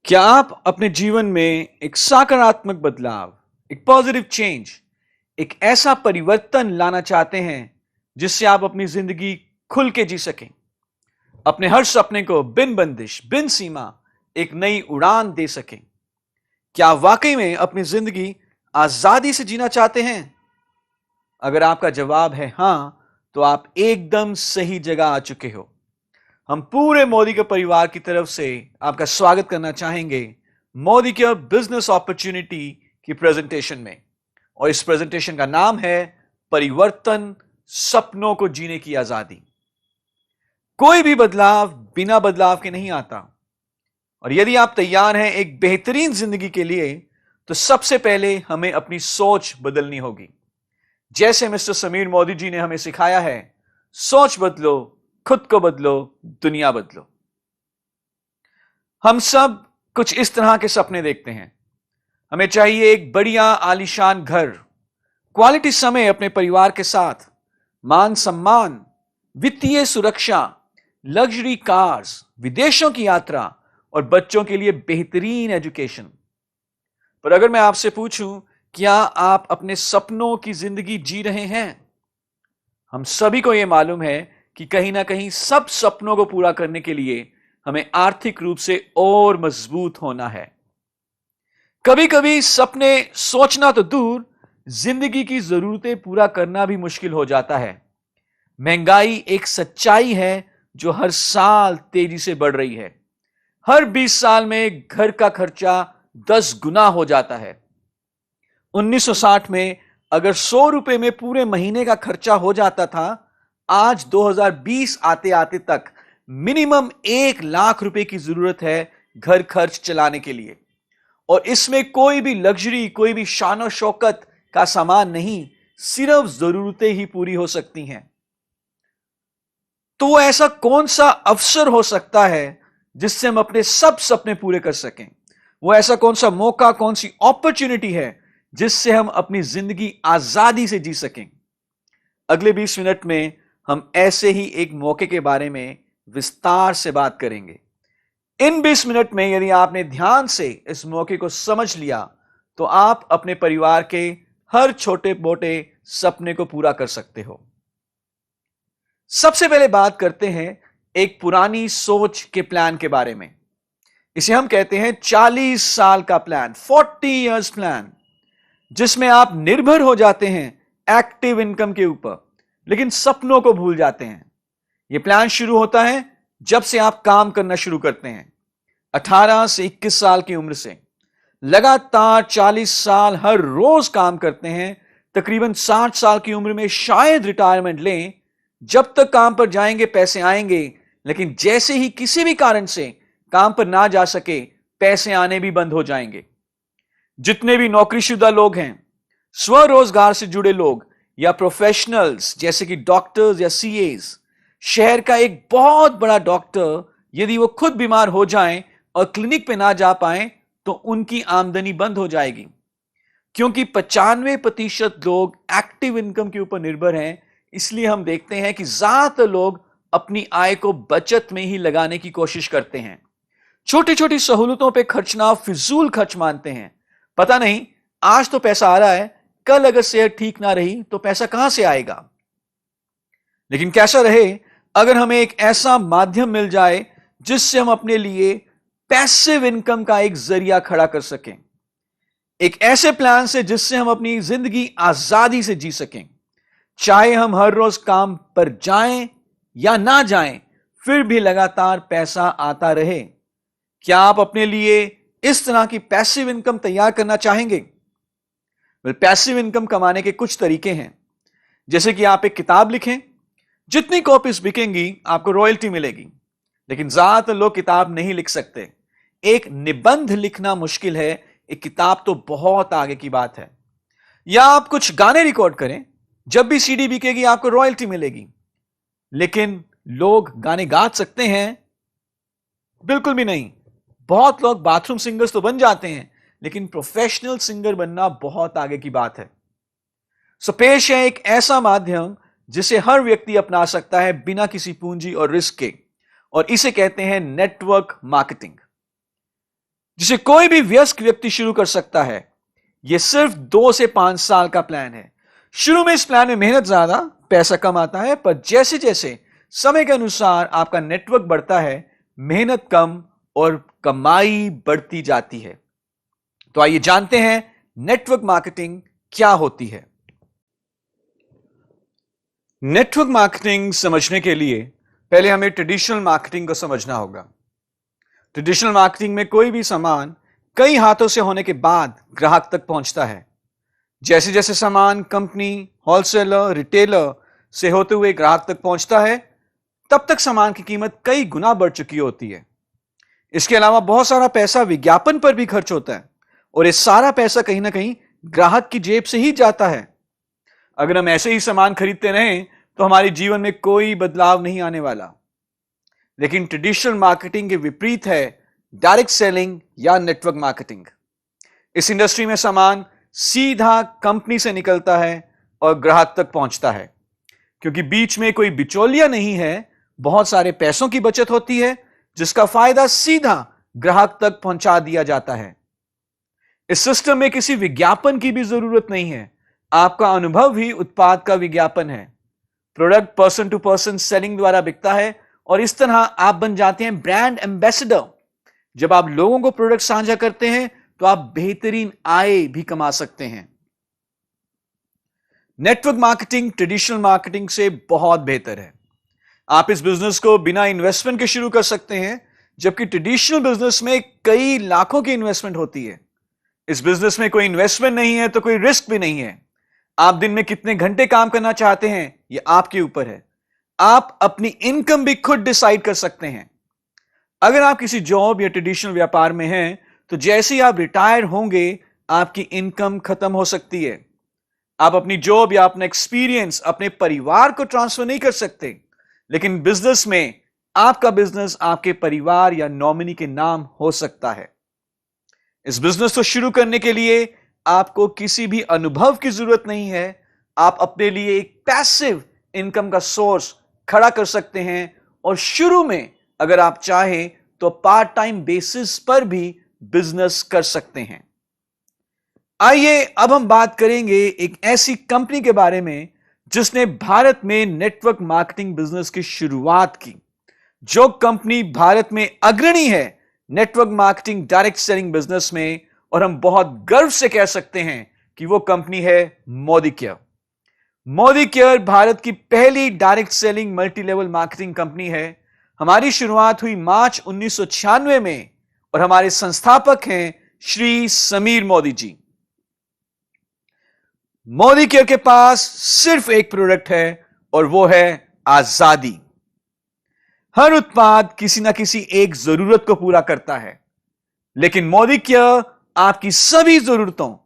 क्या आप अपने जीवन में एक सकारात्मक बदलाव, एक पॉजिटिव चेंज, एक ऐसा परिवर्तन लाना चाहते हैं जिससे आप अपनी जिंदगी खुल के जी सकें, अपने हर सपने को बिन बंदिश, बिन सीमा एक नई उड़ान दे सकें? क्या आप वाकई में अपनी जिंदगी आजादी से जीना चाहते हैं? अगर आपका जवाब है हां, तो आप एकदम सही जगह आ चुके हो। हम पूरे मोदी के परिवार की तरफ से आपका स्वागत करना चाहेंगे मोदी के बिजनेस अपॉर्चुनिटी की प्रेजेंटेशन में। और इस प्रेजेंटेशन का नाम है परिवर्तन, सपनों को जीने की आजादी। कोई भी बदलाव बिना बदलाव के नहीं आता, और यदि आप तैयार हैं एक बेहतरीन जिंदगी के लिए, तो सबसे पहले हमें अपनी सोच बदलनी होगी। जैसे मिस्टर समीर मोदी जी ने हमें सिखाया है, सोच बदलो, खुद को बदलो, दुनिया बदलो। हम सब कुछ इस तरह के सपने देखते हैं। हमें चाहिए एक बढ़िया आलीशान घर, क्वालिटी समय अपने परिवार के साथ, मान सम्मान, वित्तीय सुरक्षा, लग्जरी कार्स, विदेशों की यात्रा और बच्चों के लिए बेहतरीन एजुकेशन। पर अगर मैं आपसे पूछूं, क्या आप अपने सपनों की जिंदगी जी रहे हैं? हम सभी को यह मालूम है कि कहीं ना कहीं सब सपनों को पूरा करने के लिए हमें आर्थिक रूप से और मजबूत होना है। कभी कभी सपने सोचना तो दूर, जिंदगी की जरूरतें पूरा करना भी मुश्किल हो जाता है। महंगाई एक सच्चाई है जो हर साल तेजी से बढ़ रही है। हर 20 साल में घर का खर्चा 10 गुना हो जाता है। 1960 में अगर 100 रुपए में पूरे महीने का खर्चा हो जाता था, आज 2020 आते आते तक मिनिमम 1 लाख रुपए की जरूरत है घर खर्च चलाने के लिए। और इसमें कोई भी लग्जरी, कोई भी शान शौकत का सामान नहीं, सिर्फ जरूरतें ही पूरी हो सकती हैं। तो वो ऐसा कौन सा अवसर हो सकता है जिससे हम अपने सब सपने पूरे कर सकें? वो ऐसा कौन सा मौका, कौन सी अपॉर्चुनिटी है जिससे हम अपनी जिंदगी आजादी से जी सकें? अगले 20 मिनट में हम ऐसे ही एक मौके के बारे में विस्तार से बात करेंगे। इन 20 मिनट में यदि आपने ध्यान से इस मौके को समझ लिया, तो आप अपने परिवार के हर छोटे मोटे सपने को पूरा कर सकते हो। सबसे पहले बात करते हैं एक पुरानी सोच के प्लान के बारे में। इसे हम कहते हैं 40 साल का प्लान, 40 इयर्स प्लान, जिसमें आप निर्भर हो जाते हैं एक्टिव इनकम के ऊपर, लेकिन सपनों को भूल जाते हैं। यह प्लान शुरू होता है जब से आप काम करना शुरू करते हैं, 18 से 21 साल की उम्र से। लगातार 40 साल हर रोज काम करते हैं, तकरीबन 60 साल की उम्र में शायद रिटायरमेंट लें। जब तक काम पर जाएंगे पैसे आएंगे, लेकिन जैसे ही किसी भी कारण से काम पर ना जा सके, पैसे आने भी बंद हो जाएंगे। जितने भी नौकरीशुदा लोग हैं, स्वरोजगार से जुड़े लोग या प्रोफेशनल्स जैसे कि डॉक्टर्स या सीएस, शहर का एक बहुत बड़ा डॉक्टर यदि वो खुद बीमार हो जाएं और क्लिनिक पे ना जा पाए, तो उनकी आमदनी बंद हो जाएगी। क्योंकि 95% लोग एक्टिव इनकम के ऊपर निर्भर हैं, इसलिए हम देखते हैं कि ज्यादातर लोग अपनी आय को बचत में ही लगाने की कोशिश करते हैं। छोटी छोटी सहूलतों पे खर्चना फिजूल खर्च मानते हैं। पता नहीं, आज तो पैसा आ रहा है, कल अगर सेहत ठीक ना रही तो पैसा कहां से आएगा? लेकिन कैसा रहे, अगर हमें एक ऐसा माध्यम मिल जाए जिससे हम अपने लिए पैसिव इनकम का एक जरिया खड़ा कर सकें, एक ऐसे प्लान से जिससे हम अपनी जिंदगी आजादी से जी सकें, चाहे हम हर रोज काम पर जाएं या ना जाएं, फिर भी लगातार पैसा आता रहे। क्या आप अपने लिए इस तरह की पैसिव इनकम तैयार करना चाहेंगे? पैसिव इनकम कमाने के कुछ तरीके हैं। जैसे कि आप एक किताब लिखें, जितनी कॉपीज बिकेंगी आपको रॉयल्टी मिलेगी। लेकिन ज्यादातर लोग किताब नहीं लिख सकते। एक निबंध लिखना मुश्किल है, एक किताब तो बहुत आगे की बात है। या आप कुछ गाने रिकॉर्ड करें, जब भी सीडी बिकेगी आपको रॉयल्टी मिलेगी। लेकिन लोग गाने गा सकते हैं? बिल्कुल भी नहीं। बहुत लोग बाथरूम सिंगर्स तो बन जाते हैं, लेकिन प्रोफेशनल सिंगर बनना बहुत आगे की बात है। सो पेश है एक ऐसा माध्यम जिसे हर व्यक्ति अपना सकता है बिना किसी पूंजी और रिस्क के, और इसे कहते हैं नेटवर्क मार्केटिंग। जिसे कोई भी वयस्क व्यक्ति शुरू कर सकता है। यह सिर्फ 2 से 5 साल का प्लान है। शुरू में इस प्लान में मेहनत ज्यादा, पैसा कम आता है, पर जैसे जैसे समय के अनुसार आपका नेटवर्क बढ़ता है, मेहनत कम और कमाई बढ़ती जाती है। तो आइए जानते हैं नेटवर्क मार्केटिंग क्या होती है। नेटवर्क मार्केटिंग समझने के लिए पहले हमें ट्रेडिशनल मार्केटिंग को समझना होगा। ट्रेडिशनल मार्केटिंग में कोई भी सामान कई हाथों से होने के बाद ग्राहक तक पहुंचता है। जैसे जैसे सामान कंपनी, होलसेलर, रिटेलर से होते हुए ग्राहक तक पहुंचता है, तब तक सामान की कीमत कई गुना बढ़ चुकी होती है। इसके अलावा बहुत सारा पैसा विज्ञापन पर भी खर्च होता है और ये सारा पैसा कहीं ना कहीं ग्राहक की जेब से ही जाता है। अगर हम ऐसे ही सामान खरीदते रहें तो हमारे जीवन में कोई बदलाव नहीं आने वाला। लेकिन ट्रेडिशनल मार्केटिंग के विपरीत है डायरेक्ट सेलिंग या नेटवर्क मार्केटिंग। इस इंडस्ट्री में सामान सीधा कंपनी से निकलता है और ग्राहक तक पहुंचता है। क्योंकि बीच में कोई बिचौलिया नहीं है, बहुत सारे पैसों की बचत होती है जिसका फायदा सीधा ग्राहक तक पहुंचा दिया जाता है। इस सिस्टम में किसी विज्ञापन की भी जरूरत नहीं है। आपका अनुभव ही उत्पाद का विज्ञापन है। Product person to person selling द्वारा बिकता है और इस तरह आप बन जाते हैं ब्रांड एम्बेसडर। जब आप लोगों को प्रोडक्ट साझा करते हैं तो आप बेहतरीन आय भी कमा सकते हैं। नेटवर्क मार्केटिंग ट्रेडिशनल मार्केटिंग से बहुत बेहतर है। आप इस बिजनेस को बिना इन्वेस्टमेंट के शुरू कर सकते हैं, जबकि ट्रेडिशनल बिजनेस में कई लाखों की इन्वेस्टमेंट होती है। इस बिजनेस में कोई इन्वेस्टमेंट नहीं है तो कोई रिस्क भी नहीं है। आप दिन में कितने घंटे काम करना चाहते हैं यह आपके ऊपर है। आप अपनी इनकम भी खुद डिसाइड कर सकते हैं। अगर आप किसी जॉब या ट्रेडिशनल व्यापार में हैं तो जैसे ही आप रिटायर होंगे आपकी इनकम खत्म हो सकती है। आप अपनी जॉब या अपना एक्सपीरियंस अपने परिवार को ट्रांसफर नहीं कर सकते, लेकिन बिजनेस में आपका बिजनेस आपके परिवार या नॉमिनी के नाम हो सकता है। इस बिजनेस को शुरू करने के लिए आपको किसी भी अनुभव की जरूरत नहीं है। आप अपने लिए एक पैसिव इनकम का सोर्स खड़ा कर सकते हैं और शुरू में अगर आप चाहें तो पार्ट टाइम बेसिस पर भी बिजनेस कर सकते हैं। आइए अब हम बात करेंगे एक ऐसी कंपनी के बारे में जिसने भारत में नेटवर्क मार्केटिंग बिजनेस की शुरुआत की। जो कंपनी भारत में अग्रणी है network marketing direct selling business में, और हम बहुत गर्व से कह सकते हैं कि वो कंपनी है मोदी केयर। मोदी केयर भारत की पहली direct selling multi level marketing company है। हमारी शुरुआत हुई मार्च 1996 में और हमारे संस्थापक हैं श्री समीर मोदी जी। मोदी केयर के पास सिर्फ एक प्रोडक्ट है और वो है आजादी। हर उत्पाद किसी ना किसी एक जरूरत को पूरा करता है, लेकिन मोदी केयर आपकी सभी जरूरतों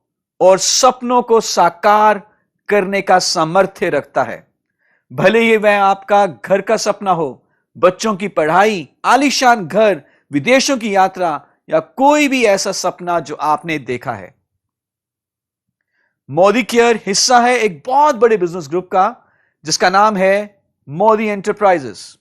और सपनों को साकार करने का सामर्थ्य रखता है। भले ही वह आपका घर का सपना हो, बच्चों की पढ़ाई, आलीशान घर, विदेशों की यात्रा या कोई भी ऐसा सपना जो आपने देखा है। मोदी केयर हिस्सा है एक बहुत बड़े बिजनेस ग्रुप का जिसका नाम है मोदी एंटरप्राइजेस।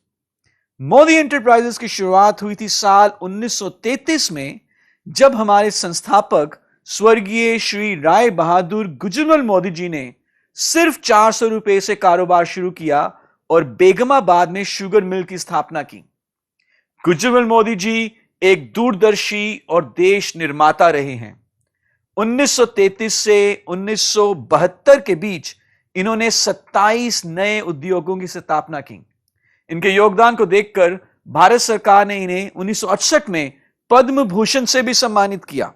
मोदी एंटरप्राइजेस की शुरुआत हुई थी साल 1933 में, जब हमारे संस्थापक स्वर्गीय श्री राय बहादुर गुजरमल मोदी जी ने सिर्फ 400 रुपए से कारोबार शुरू किया और बेगमाबाद में शुगर मिल की स्थापना की। गुजरमल मोदी जी एक दूरदर्शी और देश निर्माता रहे हैं। 1933 से 1972 के बीच इन्होंने 27 नए उद्योगों की स्थापना की। इनके योगदान को देखकर भारत सरकार ने इन्हें 1968 में पद्म भूषण से भी सम्मानित किया।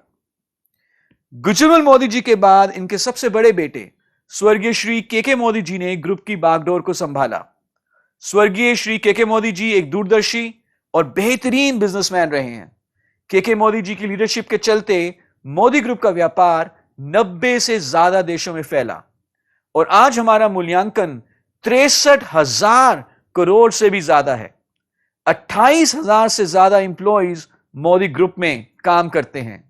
गुजरमल मोदी जी के बाद इनके सबसे बड़े बेटे स्वर्गीय श्री के मोदी जी ने ग्रुप की बागडोर को संभाला। स्वर्गीय श्री के मोदी जी एक दूरदर्शी और बेहतरीन बिजनेसमैन रहे हैं। के मोदी जी की लीडरशिप के चलते मोदी ग्रुप का व्यापार 90 से ज्यादा देशों में फैला और आज हमारा मूल्यांकन 63,000 करोड़ से भी ज्यादा है। 28,000 से ज्यादा एम्प्लॉइज मोदी ग्रुप में काम करते हैं।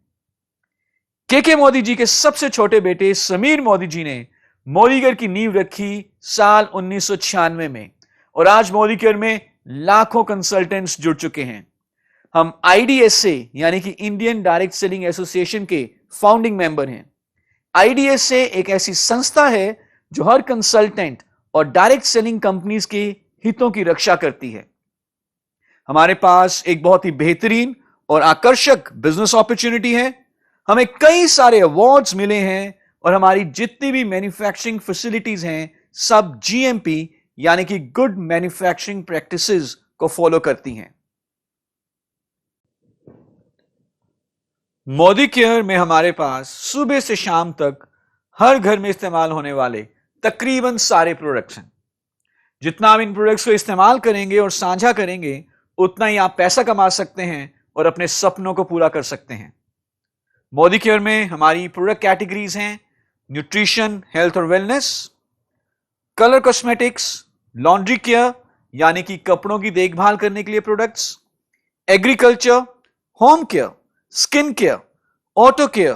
के मोदी जी के सबसे छोटे बेटे समीर मोदी जी ने मोदी केयर की नींव रखी साल 1996 में और आज मोदी केयर में लाखों कंसल्टेंट्स जुड़ चुके हैं। हम IDSA यानी कि इंडियन डायरेक्ट सेलिंग एसोसिएशन के फाउंडिंग मेंबर हैं। IDSA एक ऐसी संस्था है जो हर कंसल्टेंट और डायरेक्ट सेलिंग कंपनीज के हितों की रक्षा करती है। हमारे पास एक बहुत ही बेहतरीन और आकर्षक बिजनेस अपॉर्चुनिटी है। हमें कई सारे अवार्ड्स मिले हैं और हमारी जितनी भी मैन्युफैक्चरिंग फैसिलिटीज हैं सब GMP यानी कि गुड मैन्युफैक्चरिंग प्रैक्टिसेस को फॉलो करती हैं। मोदी केयर में हमारे पास सुबह से शाम तक हर घर में इस्तेमाल होने वाले तकरीबन सारे प्रोडक्ट्स हैं। जितना आप इन प्रोडक्ट्स को इस्तेमाल करेंगे और साझा करेंगे उतना ही आप पैसा कमा सकते हैं और अपने सपनों को पूरा कर सकते हैं। मोदी केयर में हमारी प्रोडक्ट कैटेगरीज हैं न्यूट्रिशन, हेल्थ और wellness, colour cosmetics, laundry care यानी कि कपड़ों की देखभाल करने के लिए products, agriculture, home care, skin care, auto care,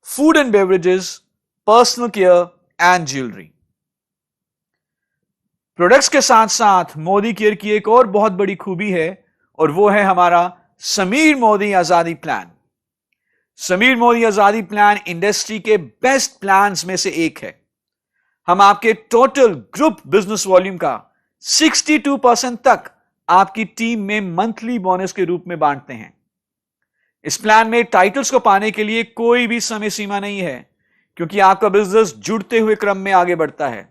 food and beverages, personal care and jewellery. Products के साथ साथ मोदी केयर की एक और बहुत बड़ी खूबी है और वो है हमारा समीर मोदी आजादी प्लान। समीर मोदी आजादी प्लान इंडस्ट्री के बेस्ट प्लान्स में से एक है। हम आपके टोटल ग्रुप बिजनेस वॉल्यूम का 62% तक आपकी टीम में मंथली बोनस के रूप में बांटते हैं। इस प्लान में टाइटल्स को पाने के लिए कोई भी समय सीमा नहीं है क्योंकि आपका बिजनेस जुड़ते हुए क्रम में आगे बढ़ता है।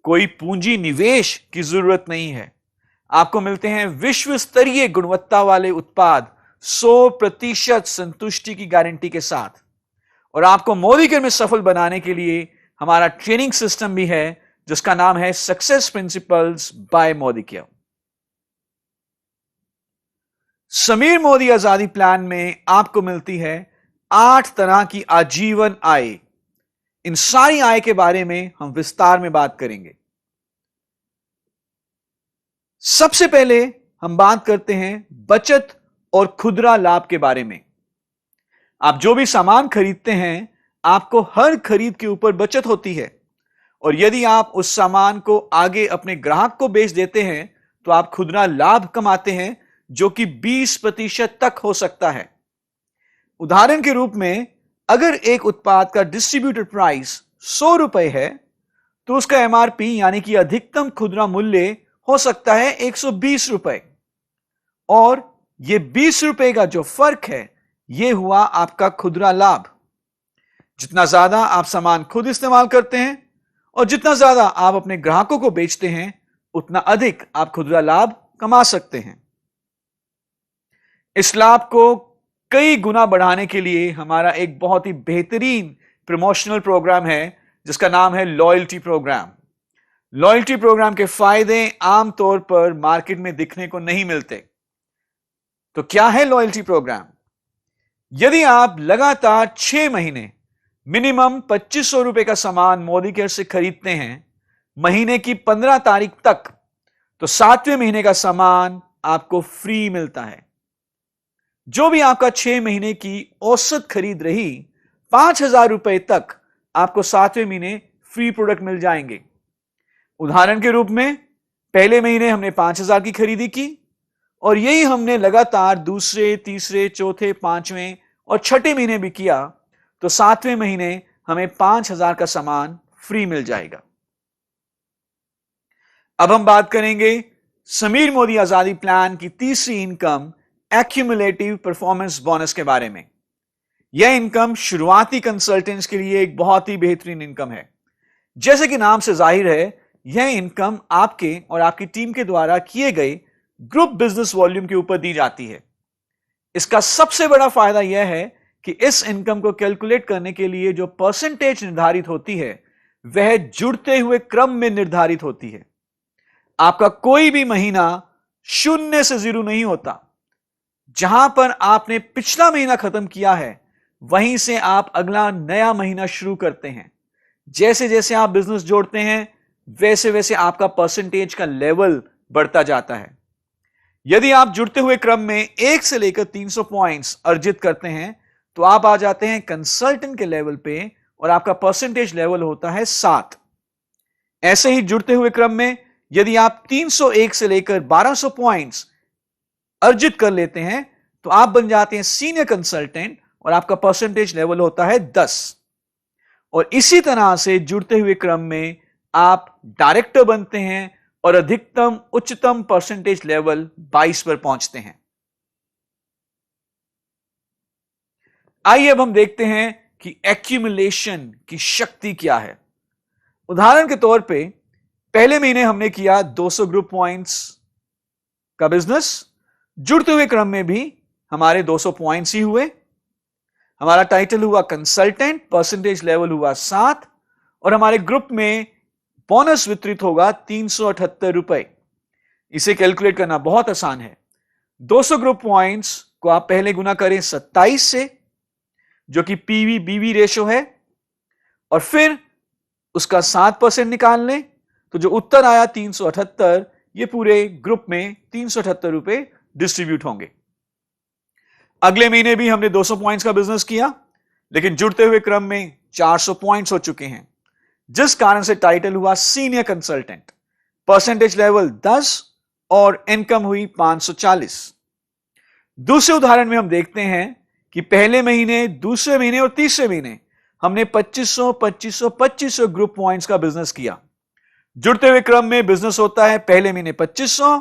कोई पूंजी निवेश की जरूरत नहीं है। आपको मिलते हैं विश्व स्तरीय गुणवत्ता वाले उत्पाद 100% संतुष्टि की गारंटी के साथ। और आपको मोदी केयर में सफल बनाने के लिए हमारा ट्रेनिंग सिस्टम भी है जिसका नाम है success principles by Modi care. Sameer Modi आजादी प्लान में आपको मिलती है 8 तरह की आजीवन आय। इन सारी आय के बारे में हम विस्तार में बात करेंगे। सबसे पहले हम बात करते हैं बचत और खुदरा लाभ के बारे में। आप जो भी सामान खरीदते हैं आपको हर खरीद के ऊपर बचत होती है और यदि आप उस सामान को आगे अपने ग्राहक को बेच देते हैं तो आप खुदरा लाभ कमाते हैं जो कि 20% तक हो सकता है। उदाहरण के रूप में अगर एक उत्पाद का डिस्ट्रीब्यूटर प्राइस 100 रुपए है तो उसका MRP यानी कि अधिकतम खुदरा मूल्य हो सकता है 120 रुपए और यह 20 रुपए का जो फर्क है यह हुआ आपका खुदरा लाभ। जितना ज्यादा आप सामान खुद इस्तेमाल करते हैं और जितना ज्यादा आप अपने ग्राहकों को बेचते हैं उतना अधिक आप खुदरा लाभ कमा सकते हैं। इस लाभ को कई गुना बढ़ाने के लिए हमारा एक बहुत ही बेहतरीन प्रमोशनल प्रोग्राम है जिसका नाम है लॉयल्टी प्रोग्राम। लॉयल्टी प्रोग्राम के फायदे आमतौर पर मार्केट में दिखने को नहीं मिलते। तो क्या है लॉयल्टी प्रोग्राम? यदि आप लगातार 6 महीने मिनिमम 2500 रुपए का सामान मोदी केयर से खरीदते हैं महीने की 15 तारीख तक, तो 7वें महीने का सामान आपको फ्री मिलता है। जो भी आपका 6 महीने की औसत खरीद रही 5000 रुपए तक आपको 7वें महीने फ्री प्रोडक्ट मिल जाएंगे। उदाहरण के रूप में पहले महीने हमने 5000 की खरीदी की और यही हमने लगातार दूसरे, तीसरे, चौथे, 5वें और 6ठे महीने भी किया तो 7वें महीने हमें 5000 का सामान फ्री मिल जाएगा। अब हम बात करेंगे समीर मोदी आजादी प्लान की तीसरी इनकम एक्यूमुलेटिव परफॉर्मेंस बोनस के बारे में। यह इनकम शुरुआती कंसल्टेंट्स के लिए एक बहुत ही बेहतरीन इनकम है। जैसे कि नाम से जाहिर है यह इनकम आपके और आपकी टीम के द्वारा किए गए ग्रुप बिजनेस वॉल्यूम के ऊपर दी जाती है। इसका सबसे बड़ा फायदा यह है कि इस इनकम को कैलकुलेट करने के लिए जो परसेंटेज निर्धारित होती है वह जुड़ते हुए क्रम में निर्धारित होती है। आपका कोई भी महीना 0 से 0 नहीं होता। जहां पर आपने पिछला महीना खत्म किया है वहीं से आप अगला नया महीना शुरू करते हैं। जैसे जैसे आप बिजनेस जोड़ते हैं वैसे वैसे आपका परसेंटेज का लेवल बढ़ता जाता है। यदि आप जुड़ते हुए क्रम में 1 से लेकर 300 पॉइंट्स अर्जित करते हैं तो आप आ जाते हैं कंसल्टेंट के लेवल पे और आपका परसेंटेज लेवल होता है 7। ऐसे ही जुड़ते हुए क्रम में यदि आप 301 से लेकर 1200 पॉइंट्स अर्जित कर लेते हैं तो आप बन जाते हैं सीनियर कंसल्टेंट और आपका परसेंटेज लेवल होता है 10। और इसी तरह से जुड़ते हुए क्रम में आप डायरेक्टर बनते हैं और अधिकतम उच्चतम परसेंटेज लेवल 22 पर पहुंचते हैं। आइए अब हम देखते हैं कि एक्यूमुलेशन की शक्ति क्या है। उदाहरण के तौर पे पहले महीने हमने किया 200 ग्रुप पॉइंट्स का बिजनेस, जुड़ते हुए क्रम में भी हमारे 200 पॉइंट्स ही हुए। हमारा टाइटल हुआ कंसल्टेंट, परसेंटेज लेवल हुआ 7 और हमारे ग्रुप में बोनस वितरित होगा 378 रुपए। इसे कैलकुलेट करना बहुत आसान है। 200 ग्रुप पॉइंट्स को आप पहले गुना करें 27 से, जो कि पीवी बीवी रेशो है, और फिर उसका 7% निकाल लें, तो जो उत्तर आया 378, ये पूरे ग्रुप में 378 रुपए डिस्ट्रीब्यूट होंगे। अगले महीने भी हमने 200 पॉइंट्स का बिजनेस किया, लेकिन जुड़ते हुए क्रम में 400 पॉइंट्स हो चुके हैं, जिस कारण से टाइटल हुआ सीनियर कंसल्टेंट, परसेंटेज लेवल 10 और इनकम हुई 540। दूसरे उदाहरण में हम देखते हैं कि पहले महीने, दूसरे महीने और तीसरे महीने हमने 2500 2500 2500 ग्रुप पॉइंट्स का बिजनेस किया। जुड़ते हुए क्रम में बिजनेस होता है पहले महीने 2500,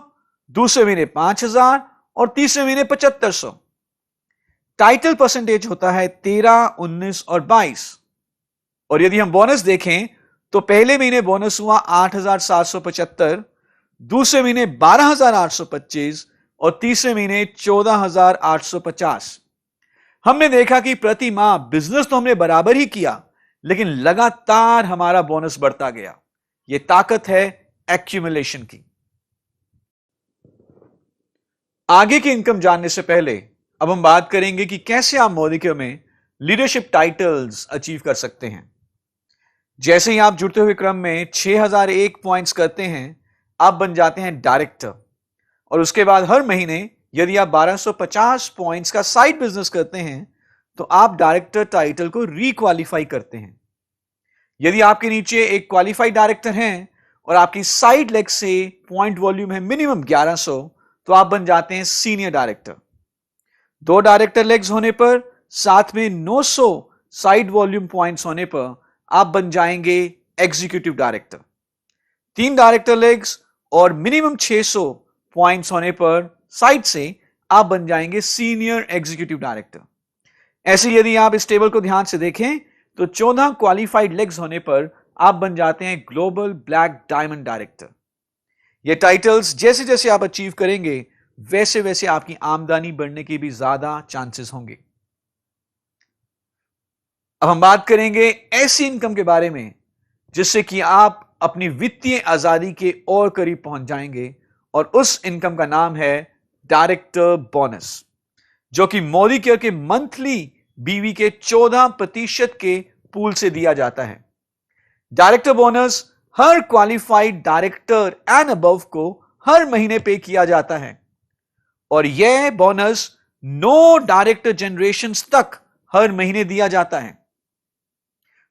दूसरे महीने 5000 और तीसरे महीने 7500। टाइटल परसेंटेज होता है 13, 19 और 22। और यदि हम बोनस देखें तो पहले महीने बोनस हुआ 8775, दूसरे महीने 12825 और तीसरे महीने 14850। हमने देखा कि प्रति माह बिजनेस तो हमने बराबर ही किया, लेकिन लगातार हमारा बोनस बढ़ता गया। यह ताकत है एक्यूमुलेशन की। आगे की इनकम जानने से पहले अब हम बात करेंगे कि कैसे आप मोदिकेयर में लीडरशिप टाइटल्स अचीव कर सकते हैं। जैसे ही आप जुड़ते हुए क्रम में 6001 पॉइंट्स करते हैं, आप बन जाते हैं डायरेक्टर। और उसके बाद हर महीने यदि आप 1250 पॉइंट्स का साइड बिजनेस करते हैं, तो आप डायरेक्टर टाइटल को रीक्वालिफाई करते हैं। यदि आपके नीचे एक क्वालिफाइड डायरेक्टर हैं और आपकी साइड लेग से पॉइंट वॉल्यूम है मिनिमम 1100, तो आप बन जाते हैं सीनियर डायरेक्टर। 2 डायरेक्टर लेग्स होने पर, साथ में 900 साइड वॉल्यूम पॉइंट्स होने पर आप बन जाएंगे एग्जीक्यूटिव डायरेक्टर। 3 डायरेक्टर लेग्स और मिनिमम 600 पॉइंट्स होने पर साइड से आप बन जाएंगे सीनियर एग्जीक्यूटिव डायरेक्टर। ऐसे यदि आप इस टेबल को ध्यान से देखें तो 14 क्वालिफाइड लेग्स होने पर आप बन जाते हैं ग्लोबल ब्लैक डायमंड डायरेक्टर। ये टाइटल्स जैसे जैसे आप अचीव करेंगे, वैसे वैसे आपकी आमदनी बढ़ने की भी ज्यादा चांसेस होंगे। अब हम बात करेंगे ऐसी इनकम के बारे में जिससे कि आप अपनी वित्तीय आजादी के और करीब पहुंच जाएंगे, और उस इनकम का नाम है डायरेक्टर बोनस, जो कि मोदिकेयर के मंथली बीवी के 14% के पूल से दिया जाता है। Director bonus her qualified director and above को हर महीने पे किया जाता है, और यह बोनस 9 डायरेक्टर जनरेशंस तक हर महीने दिया जाता है।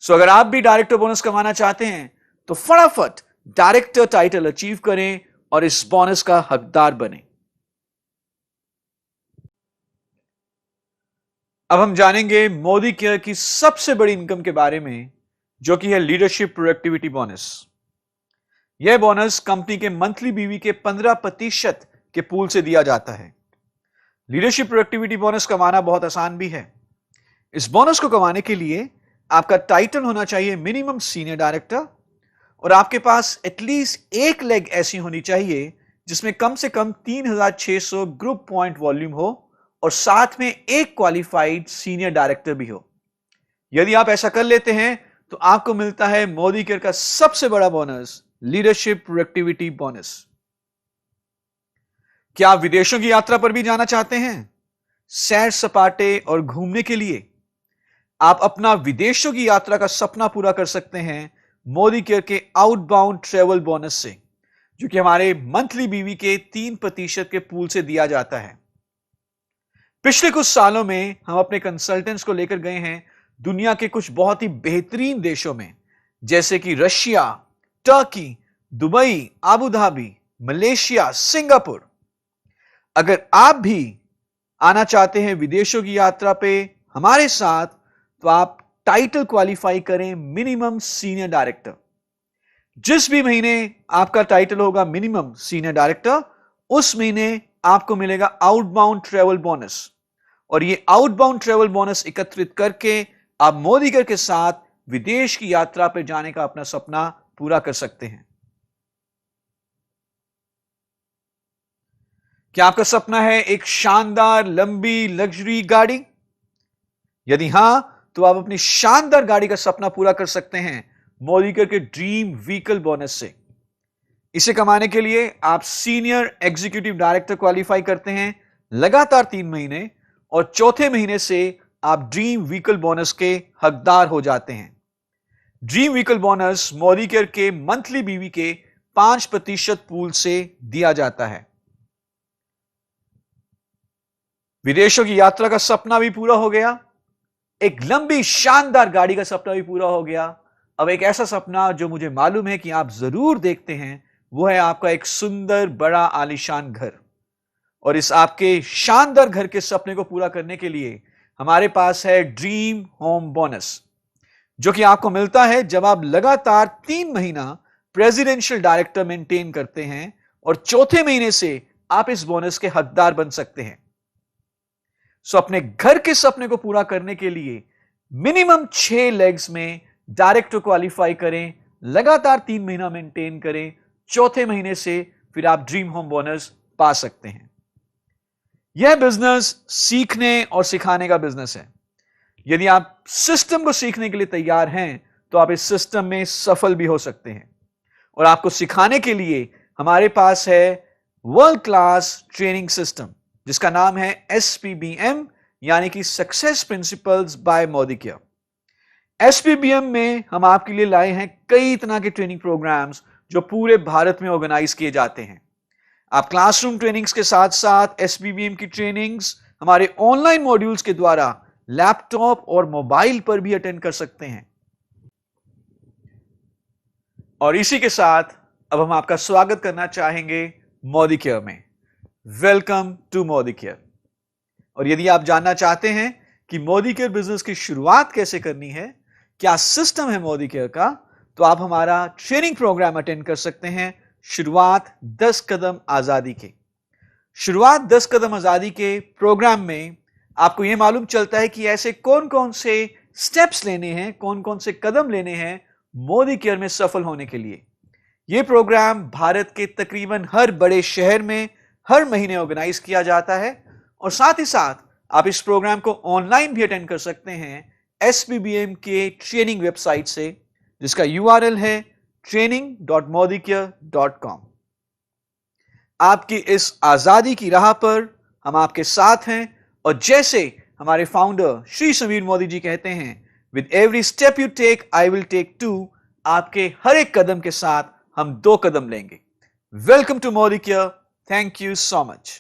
सो अगर आप भी डायरेक्टर बोनस कमाना चाहते हैं तो फटाफट डायरेक्टर टाइटल अचीव करें और इस बोनस का हकदार बने। अब हम जानेंगे मोदिकेयर की सबसे बड़ी इनकम के बारे में, जो कि है लीडरशिप प्रोडक्टिविटी बोनस। यह बोनस कंपनी के मंथली बीवी के 15% के पूल से दिया जाता है। लीडरशिप प्रोडक्टिविटी बोनस कमाना बहुत आसान भी है। इस बोनस को कमाने के लिए आपका टाइटल होना चाहिए मिनिमम सीनियर डायरेक्टर, और आपके पास एटलीस्ट एक लेग ऐसी होनी चाहिए जिसमें कम से कम 3600 ग्रुप पॉइंट वॉल्यूम हो और साथ में एक क्वालिफाइड सीनियर डायरेक्टर भी हो। यदि आप ऐसा कर लेते हैं तो आपको मिलता है मोदिकेयर का सबसे बड़ा बोनस, लीडरशिप प्रोडक्टिविटी बोनस। क्या आप विदेशों की यात्रा पर भी जाना चाहते हैं? सैर सपाटे और घूमने के लिए आप अपना विदेशों की यात्रा का सपना पूरा कर सकते हैं मोदिकेयर के आउटबाउंड ट्रेवल बोनस से, जो कि हमारे मंथली बीवी के 3% के पूल से दिया जाता है। पिछले कुछ सालों में हम अपने कंसल्टेंट्स को लेकर गए हैं दुनिया के कुछ बहुत ही बेहतरीन देशों में, जैसे कि Russia, Turkey, Dubai, Abu Dhabi, Malaysia, Singapore. अगर आप भी आना चाहते हैं विदेशों की यात्रा पे हमारे साथ, तो आप टाइटल क्वालिफाई करें मिनिमम सीनियर डायरेक्टर। जिस भी महीने आपका टाइटल होगा मिनिमम सीनियर डायरेक्टर, उस महीने आपको मिलेगा आउटबाउंड ट्रेवल बोनस। और ये आउटबाउंड ट्रेवल बोनस एकत्रित करके आप मोदीकर के साथ विदेश की यात्रा पर जाने का अपना सपना पूरा कर सकते हैं। क्या आपका सपना है एक शानदार लंबी लग्जरी गाड़ी? यदि हां, तो आप अपनी शानदार गाड़ी का सपना पूरा कर सकते हैं मोदीकर के ड्रीम व्हीकल बोनस से। इसे कमाने के लिए आप सीनियर एग्जीक्यूटिव डायरेक्टर क्वालिफाई करते हैं लगातार 3 महीने, और चौथे महीने से आप ड्रीम व्हीकल बोनस के हकदार हो जाते हैं। ड्रीम व्हीकल बोनस मोदीकर के मंथली बीवी के 5% पूल से दिया जाता है। विदेशों की यात्रा का सपना भी पूरा हो गया, एक लंबी शानदार गाड़ी का सपना भी पूरा हो गया। अब एक ऐसा सपना जो मुझे मालूम है कि आप जरूर देखते हैं, वो है आपका एक सुंदर बड़ा आलीशान घर। और इस आपके शानदार घर के सपने को पूरा करने के लिए हमारे पास है ड्रीम होम बोनस, जो कि आपको मिलता है जब आप लगातार 3 महीना प्रेसिडेंशियल डायरेक्टर मेंटेन करते हैं, और चौथे महीने से आप इस बोनस के हकदार बन सकते हैं। सो अपने घर के सपने को पूरा करने के लिए मिनिमम 6 लेग्स में डायरेक्टर क्वालिफाई करें, लगातार 3 महीना मेंटेन करें, चौथे महीने से फिर आप ड्रीम होम बोनस पा सकते हैं। यह बिजनेस सीखने और सिखाने का बिजनेस है। यदि आप सिस्टम को सीखने के लिए तैयार हैं, तो आप इस सिस्टम में सफल भी हो सकते हैं। और आपको सिखाने के लिए हमारे पास है वर्ल्ड क्लास ट्रेनिंग सिस्टम, जिसका नाम है SPBM, यानी कि success principles by Modicare. SPBM में हम आपके लिए लाए हैं कई तरह के ट्रेनिंग प्रोग्राम्स जो पूरे भारत में ऑर्गेनाइज किए जाते हैं। आप क्लासरूम ट्रेनिंग्स के साथ साथ SPBM की ट्रेनिंग्स हमारे ऑनलाइन मॉड्यूल्स के द्वारा लैपटॉप और मोबाइल पर भी अटेंड कर सकते हैं। और इसी के साथ अब हम आपका स्वागत करना चाहेंगे मोदीकेयर में। Welcome to Modicare. और यदि आप जानना चाहते हैं कि मोदीकेयर बिजनेस की शुरुआत कैसे करनी है, क्या सिस्टम है मोदीकेयर का, तो आप हमारा ट्रेनिंग प्रोग्राम अटेंड कर सकते हैं शुरुआत 10 कदम आजादी के। शुरुआत 10 कदम आजादी के प्रोग्राम में आपको यह मालूम चलता है कि ऐसे कौन कौन से स्टेप्स लेने हैं, कौन कौन से कदम लेने हैं मोदीकेयर में सफल होने के लिए। यह प्रोग्राम भारत के तकरीबन हर बड़े शहर में हर महीने ऑर्गेनाइज किया जाता है, और साथ ही साथ आप इस प्रोग्राम को ऑनलाइन भी अटेंड कर सकते हैं SPBM के ट्रेनिंग वेबसाइट से, जिसका URL है training.modicare.com। आपकी इस आजादी की राह पर हम आपके साथ हैं, और जैसे हमारे फाउंडर श्री समीर मोदी जी कहते हैं, with every step you take I will take 2। आपके हर एक कदम के साथ हम 2 कदम लेंगे। Welcome to Modicare. Thank you so much.